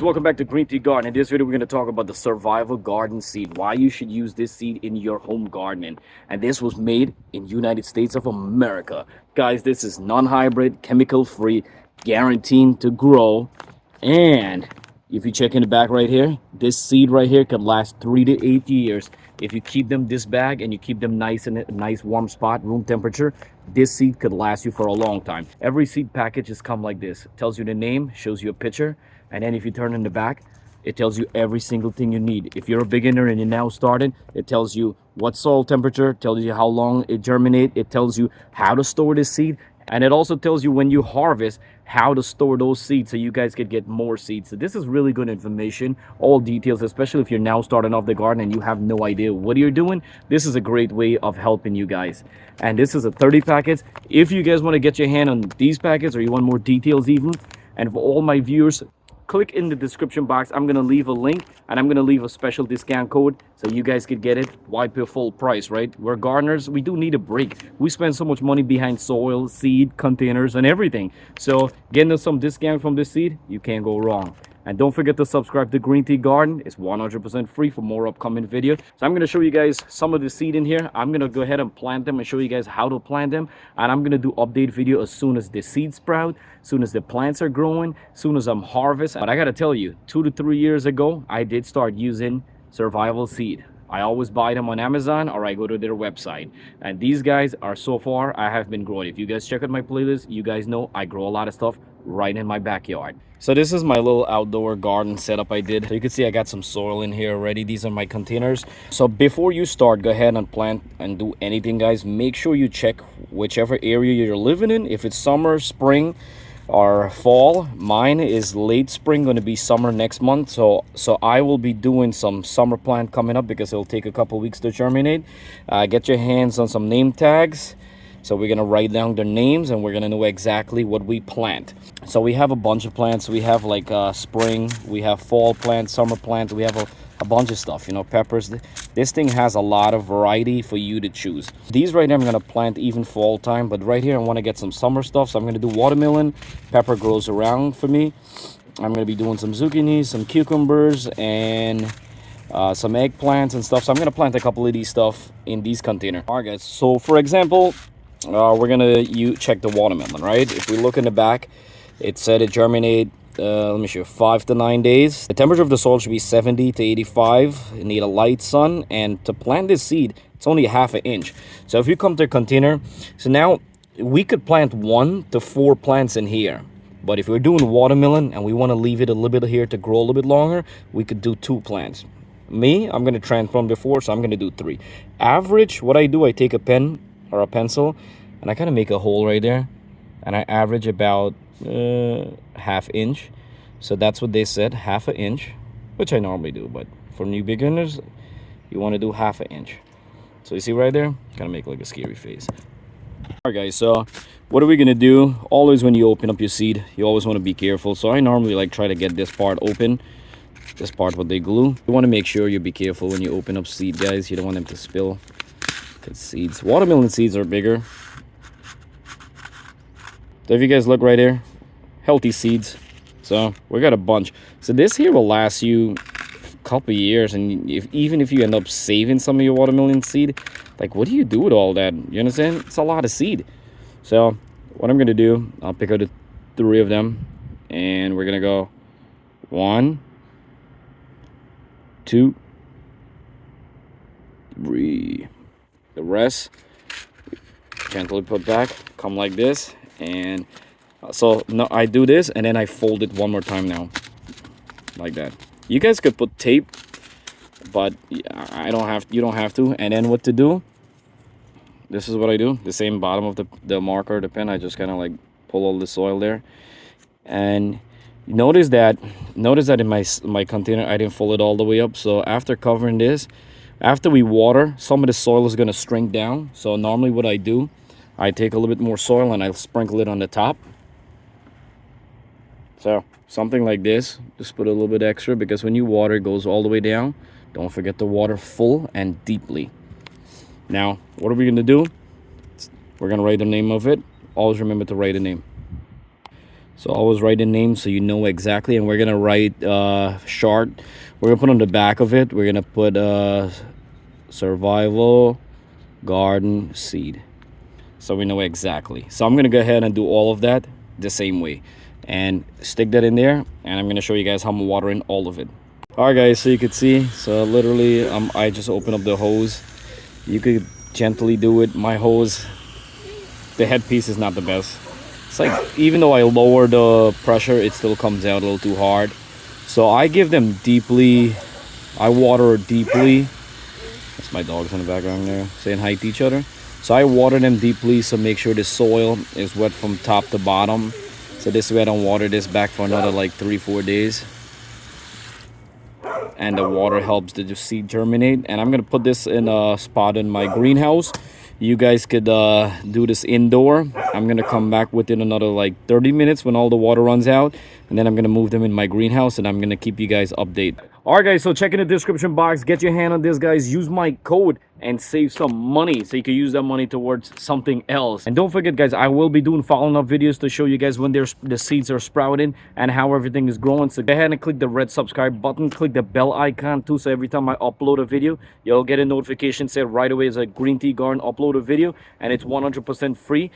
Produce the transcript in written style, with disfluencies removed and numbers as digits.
Welcome back to GreenTGarden. In this video, we're going to talk about the survival garden seed. Why you should use this seed in your home gardening. And this was made in United States of America. Guys, this is non-hybrid, chemical-free, guaranteed to grow. And if you check in the back right here, this seed right here could last 3 to 8 years. If you keep them this bag and you keep them nice in a nice warm spot, room temperature, this seed could last you for a long time. Every seed package is come like this. It tells you the name, shows you a picture, and then if you turn in the back, it tells you every single thing you need. If you're a beginner and you're now starting, it tells you what soil temperature, tells you how long it germinate, it tells you how to store this seed, and it also tells you when you harvest how to store those seeds so you guys could get more seeds. So this is really good information, all details, especially if you're now starting off the garden and you have no idea what you're doing. This is a great way of helping you guys. And this is a 30 packets. If you guys want to get your hand on these packets or you want more details even, and for all my viewers, click in the description box. I'm gonna leave a link and I'm gonna leave a special discount code so you guys could get it. Why pay full price, right? We're gardeners, we do need a break. We spend so much money behind soil, seed, containers, and everything. So getting some discount from this seed, you can't go wrong. And don't forget to subscribe to GreenTGarden. It's 100% free for more upcoming videos. So I'm going to show you guys some of the seed in here. I'm going to go ahead and plant them and show you guys how to plant them. And I'm going to do update video as soon as the seeds sprout, as soon as the plants are growing, as soon as I'm harvest. But I got to tell you, 2 to 3 years ago, I did start using survival seed. I always buy them on Amazon or I go to their website. And these guys are so far, I have been growing. If you guys check out my playlist, you guys know I grow a lot of stuff right in my backyard. So this is my little outdoor garden setup I did. So you can see I got some soil in here already. These are my containers. So before you start, go ahead and plant and do anything, guys. Make sure you check whichever area you're living in. If it's summer, spring, or fall. Mine is late spring, going to be summer next month. So I will be doing some summer plant coming up because it'll take a couple weeks to germinate. Get your hands on some name tags. So we're going to write down their names and we're going to know exactly what we plant. So we have a bunch of plants. We have like spring, we have fall plants, summer plants. We have a bunch of stuff, you know, peppers. This thing has a lot of variety for you to choose. These right now I'm going to plant even fall time, but right here I want to get some summer stuff. So I'm going to do watermelon. Pepper grows around for me. I'm going to be doing some zucchini, some cucumbers, and some eggplants and stuff. So I'm going to plant a couple of these stuff in these containers. All right, guys. So for example, we're gonna check the watermelon, right? If we look in the back, it said it germinate, let me show you, 5 to 9 days. The temperature of the soil should be 70 to 85. You need a light sun, and to plant this seed, it's only half an inch. So if you come to a container, so now we could plant 1 to 4 plants in here. But if we're doing watermelon and we want to leave it a little bit here to grow a little bit longer, we could do 2 plants. Me, I'm gonna transform before, so I'm gonna do 3. Average, what I do, I take a pen or a pencil and I kind of make a hole right there and I average about half inch. So that's what they said, half an inch, which I normally do, but for new beginners you want to do half an inch. So you see right there, kind of make like a scary face. All right, guys, so what are we gonna do? Always when you open up your seed, you always want to be careful. So I normally like try to get this part open, this part what they glue. You want to make sure you be careful when you open up seed, guys. You don't want them to spill. Seeds, watermelon seeds are bigger. So if you guys look right here, healthy seeds. So we got a bunch. So this here will last you a couple years, and even if you end up saving some of your watermelon seed, like what do you do with all that? You understand? It's a lot of seed. So what I'm gonna do, I'll pick out the 3 of them, and we're gonna go 1, 2, 3. The rest gently put back, come like this, and so no, I do this and then I fold it one more time now, like that. You guys could put tape, but I don't have. You don't have to. And then what to do? This is what I do. The same bottom of the marker, the pen. I just kind of like pull all the soil there, and notice that in my container I didn't fold it all the way up. So after covering this, after we water, some of the soil is going to shrink down. So normally what I do, I take a little bit more soil and I sprinkle it on the top. So something like this, just put a little bit extra, because when you water, it goes all the way down. Don't forget to water full and deeply. Now, what are we going to do? We're going to write the name of it. Always remember to write a name. So always write the name so you know exactly. And we're gonna write short. We're gonna put on the back of it. We're gonna put survival garden seed, so we know exactly. So I'm gonna go ahead and do all of that the same way and stick that in there, and I'm gonna show you guys how I'm watering all of it. All right guys, so you could see, so literally I just open up the hose. You could gently do it. My hose, the headpiece is not the best. It's like, even though I lower the pressure, it still comes out a little too hard. So I give them deeply. I water deeply. That's my dogs in the background there saying hi to each other. So I water them deeply, so make sure the soil is wet from top to bottom. So this way I don't water this back for another like 3-4 days. And the water helps the seed germinate. And I'm gonna put this in a spot in my greenhouse. You guys could do this indoor. I'm gonna come back within another like 30 minutes when all the water runs out, and then I'm gonna move them in my greenhouse, and I'm gonna keep you guys updated. All right guys, so check in the description box, get your hand on this guys, use my code and save some money so you can use that money towards something else. And don't forget guys, I will be doing following up videos to show you guys when the seeds are sprouting and how everything is growing. So go ahead and click the red subscribe button, click the bell icon too, so every time I upload a video you'll get a notification say right away as a GreenTGarden upload a video, and it's 100% free.